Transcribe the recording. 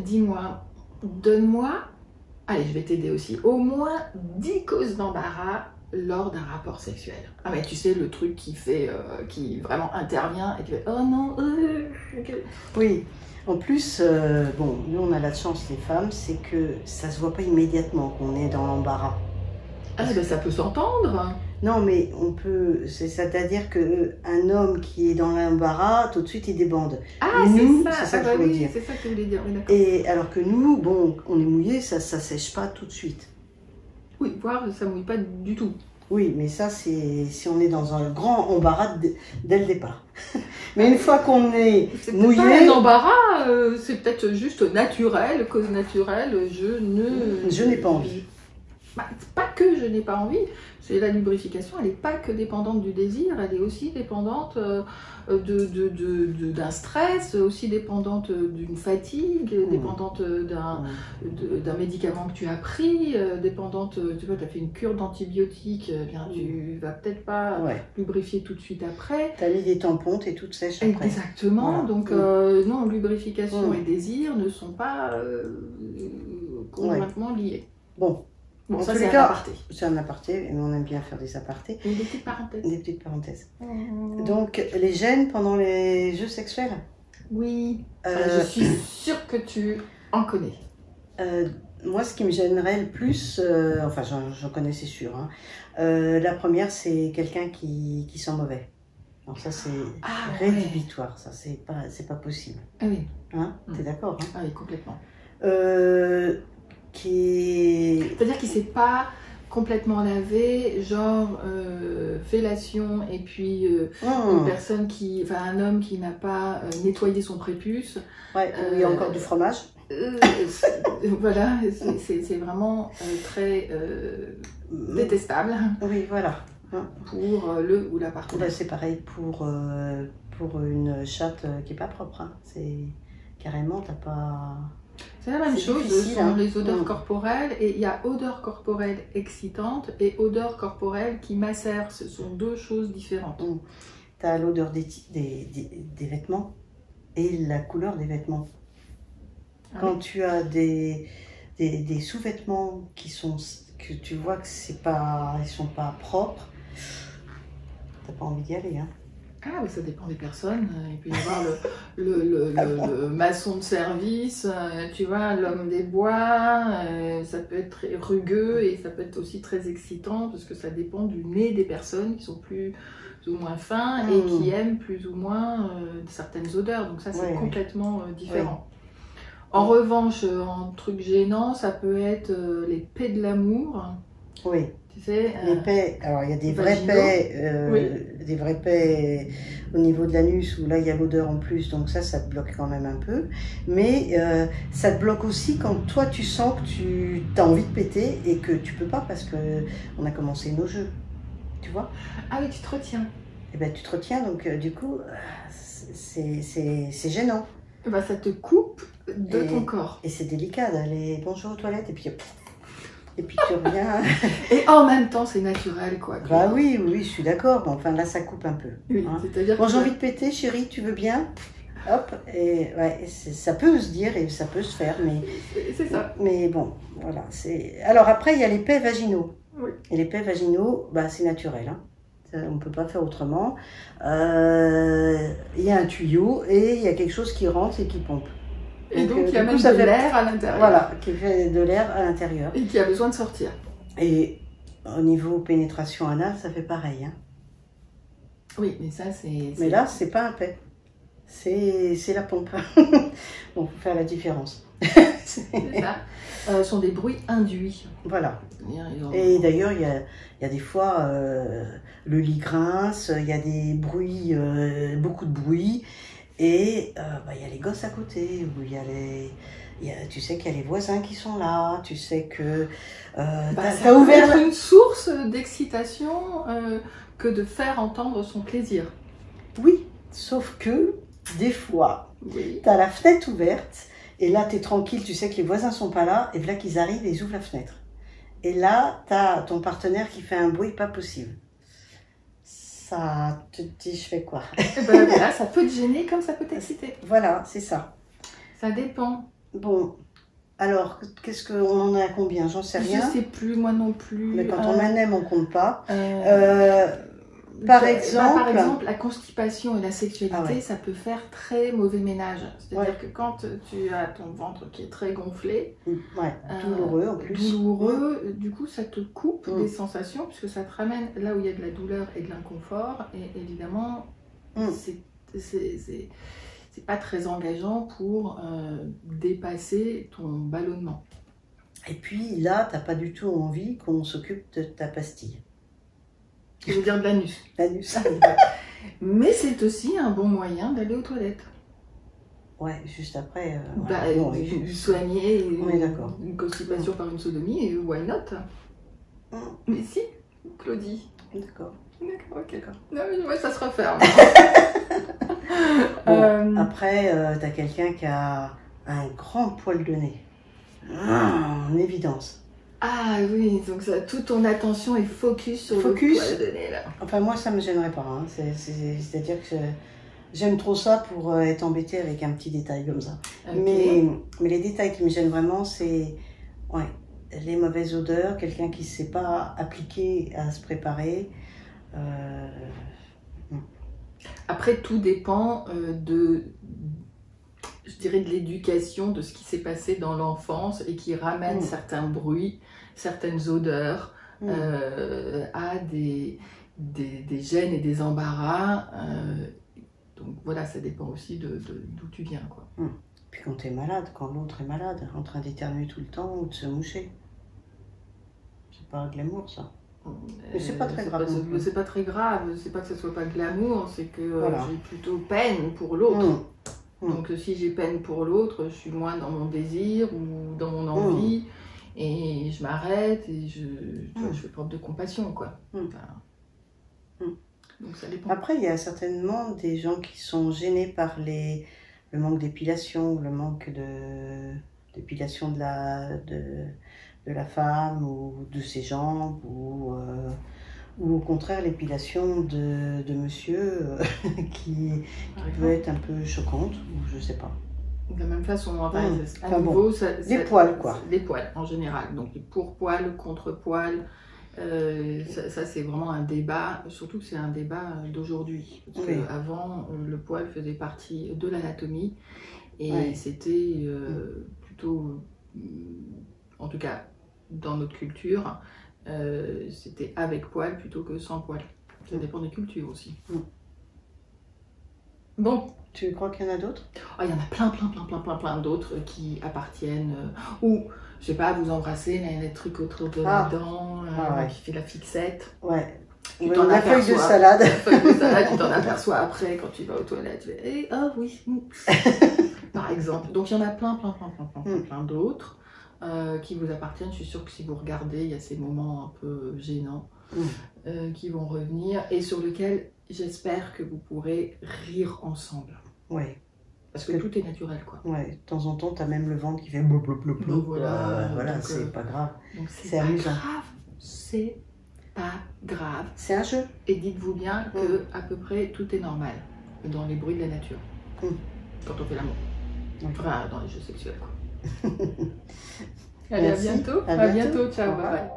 dis-moi, donne-moi, allez, je vais t'aider aussi, au moins 10 causes d'embarras lors d'un rapport sexuel. Ah mais tu sais, le truc qui fait, qui vraiment intervient et qui fait, oh non, Oui, en plus, bon, nous on a la chance, les femmes, c'est que ça se voit pas immédiatement qu'on est dans l'embarras. ah ben ça peut s'entendre. Non, mais on peut, c'est-à-dire qu'un homme qui est dans l'embarras, tout de suite il débande. Ah, Et nous, c'est ça que bah je voulais oui, dire. c'est ça que tu voulais dire, oui, d'accord. Et alors que nous, bon, on est mouillé, ça sèche pas tout de suite. Oui, voire ça mouille pas du tout. Oui, mais ça, c'est si on est dans un grand embarras dès le départ. Mais une fois qu'on est C'est mouillé, pas un embarras, c'est peut-être juste naturel, cause naturelle, je n'ai pas envie. Bah, c'est pas que je n'ai pas envie, c'est la lubrification, elle n'est pas que dépendante du désir, elle est aussi dépendante d'un stress, aussi dépendante d'une fatigue, dépendante d'un médicament que tu as pris, dépendante, tu vois, tu as fait une cure d'antibiotiques, eh bien tu vas peut-être pas lubrifier tout de suite après. Tu as mis des tampons, tu es toute sèche après. Exactement, voilà. Donc non, lubrification et désir ne sont pas complètement liés. Bon. Bon, en ça, tous c'est les un cas, aparté. C'est un aparté, mais on aime bien faire des apartés. Et des petites parenthèses. Des petites parenthèses. Donc, les gènes pendant les jeux sexuels? Oui, je suis sûre que tu en connais. Moi, ce qui me gênerait le plus, enfin, j'en connais, c'est sûr. Hein. La première, c'est quelqu'un qui sent mauvais. Donc ça, c'est rédhibitoire. Ça, c'est pas possible. Ah oui. Hein? T'es d'accord, hein? Ah oui, complètement. C'est-à-dire qu'il ne s'est pas complètement lavé, genre fellation, et puis une personne un homme qui n'a pas nettoyé son prépuce. Ouais, il y a encore du fromage. Voilà, c'est vraiment très détestable. Oui, voilà. Pour le ou la partenaire. C'est pareil pour une chatte qui n'est pas propre. Hein. C'est carrément, t'as pas... C'est la même chose, ce sont les odeurs corporelles, et il y a odeur corporelle excitante et odeur corporelle qui macère. Ce sont deux choses différentes. Tu as l'odeur des vêtements et la couleur des vêtements. Quand tu as des sous-vêtements que tu vois que ils sont pas propres, t'as pas envie d'y aller. Hein. Ah, mais ça dépend des personnes. Il peut y avoir le maçon de service, tu vois, l'homme des bois, ça peut être très rugueux et ça peut être aussi très excitant parce que ça dépend du nez des personnes qui sont plus ou moins fins et qui aiment plus ou moins certaines odeurs. Donc ça, c'est complètement différent. En revanche, un truc gênant, ça peut être les paix de l'amour. Oui. Tu sais, les paix, alors il y a des vrais paix, des vrais paix au niveau de l'anus où là il y a l'odeur en plus, donc ça te bloque quand même un peu. Mais ça te bloque aussi quand toi tu sens que tu as envie de péter et que tu peux pas parce que on a commencé nos jeux, tu vois. Ah oui, tu te retiens. Et ben tu te retiens, donc du coup c'est gênant. Bah, ça te coupe de ton corps. Et c'est délicat d'aller bonjour aux toilettes et puis tu reviens. Et en même temps, c'est naturel, quoi. Bah oui, je suis d'accord. Bon, enfin, là, ça coupe un peu. Oui, hein. C'est-à-dire j'ai envie de péter, chérie, tu veux bien? Hop, et ça peut se dire et ça peut se faire, mais... C'est ça. Mais bon, voilà. Alors après, il y a les paix vaginaux. Oui. Et les paix vaginaux, bah, c'est naturel. Hein. On ne peut pas faire autrement. Il y a un tuyau et il y a quelque chose qui rentre et qui pompe. Et donc, il y a même de l'air à l'intérieur. Voilà, qui fait de l'air à l'intérieur. Et qui a besoin de sortir. Et au niveau pénétration anale, ça fait pareil. Hein. Oui, mais ça, c'est... Mais là, c'est pas un paix. C'est la pompe. Donc, faut faire la différence. C'est ça. Ce sont des bruits induits. Voilà. Et d'ailleurs, il y a des fois, le lit grince, il y a des bruits, beaucoup de bruit. Et il y a les gosses à côté, où tu sais qu'il y a les voisins qui sont là, tu sais que t'as ouvert... C'est une source d'excitation que de faire entendre son plaisir. Oui, sauf que des fois, t'as la fenêtre ouverte, et là t'es tranquille, tu sais que les voisins sont pas là, et là qu'ils arrivent et ils ouvrent la fenêtre. Et là, t'as ton partenaire qui fait un bruit pas possible. Ça te dit, je fais quoi? Voilà, ça peut te gêner comme ça peut t'exciter. Voilà, c'est ça. Ça dépend. Bon, alors, qu'est-ce qu'on en a à combien? J'en sais rien. Je sais plus, moi non plus. Mais quand on en aime, on compte pas. Par exemple, la constipation et la sexualité, ça peut faire très mauvais ménage. C'est-à-dire que quand tu as ton ventre qui est très gonflé, douloureux en plus. Douloureux, du coup, ça te coupe des sensations, puisque ça te ramène là où il y a de la douleur et de l'inconfort. Et évidemment, c'est pas très engageant pour dépasser ton ballonnement. Et puis là, t'as pas du tout envie qu'on s'occupe de ta pastille. Je veux dire de l'anus. L'anus. Mais c'est aussi un bon moyen d'aller aux toilettes. Ouais, juste après. Soigner une constipation par une sodomie, et why not? Mais si, Claudie. D'accord. D'accord, ok. Non, mais moi, ça se referme. Après, t'as quelqu'un qui a un grand poil de nez. En évidence. Ah oui, donc ça, toute ton attention est focus sur le poil de nez là. Enfin moi ça me gênerait pas, hein. C'est-à-dire que j'aime trop ça pour être embêtée avec un petit détail comme ça. Okay. Mais les détails qui me gênent vraiment, c'est les mauvaises odeurs, quelqu'un qui ne sait pas appliquer à se préparer. Après tout dépend je dirais de l'éducation, de ce qui s'est passé dans l'enfance et qui ramène certains bruits, certaines odeurs à des gênes et des embarras. Donc voilà, ça dépend aussi d'où tu viens, quoi. Puis quand tu es malade, quand l'autre est malade, en train d'éternuer tout le temps ou de se moucher. C'est pas glamour ça. Mais c'est pas très grave. C'est pas très grave, c'est pas que ce soit pas glamour, c'est que j'ai plutôt peine pour l'autre. Donc si j'ai peine pour l'autre, je suis moins dans mon désir ou dans mon envie et je m'arrête et je fais preuve de compassion, quoi. Donc ça dépend. Après, il y a certainement des gens qui sont gênés par le manque d'épilation, le manque d'épilation de la femme ou de ses jambes ou au contraire l'épilation de monsieur qui peut être un peu choquante, ou je sais pas. De la même façon, les poils quoi. Les poils en général, donc les pour-poils, contre-poils, ça c'est vraiment un débat, surtout que c'est un débat d'aujourd'hui. Parce qu'avant, le poil faisait partie de l'anatomie et c'était plutôt, en tout cas dans notre culture, c'était avec poil plutôt que sans poil. Ça dépend des cultures aussi. Bon. Tu crois qu'il y en a d'autres? Il y en a plein d'autres qui appartiennent ou, je sais pas, vous embrasser, il y a des trucs autour de la dent, qui fait la fixette. Ouais. La feuille de salade. La feuille de salade, tu t'en aperçois après quand tu vas aux toilettes. Tu fais, oui. Par exemple. Donc il y en a plein d'autres. Qui vous appartiennent. Je suis sûre que si vous regardez, il y a ces moments un peu gênants qui vont revenir et sur lesquels j'espère que vous pourrez rire ensemble. Oui. Parce que tout est naturel, quoi. Ouais, de temps en temps, tu as même le ventre qui fait blou. Voilà, c'est pas grave. C'est amusant. C'est pas grave. C'est un jeu. Et dites-vous bien que à peu près tout est normal dans les bruits de la nature. Quand on fait l'amour. Enfin, dans les jeux sexuels, quoi. Allez, à bientôt. À bientôt. Ciao, bye bye.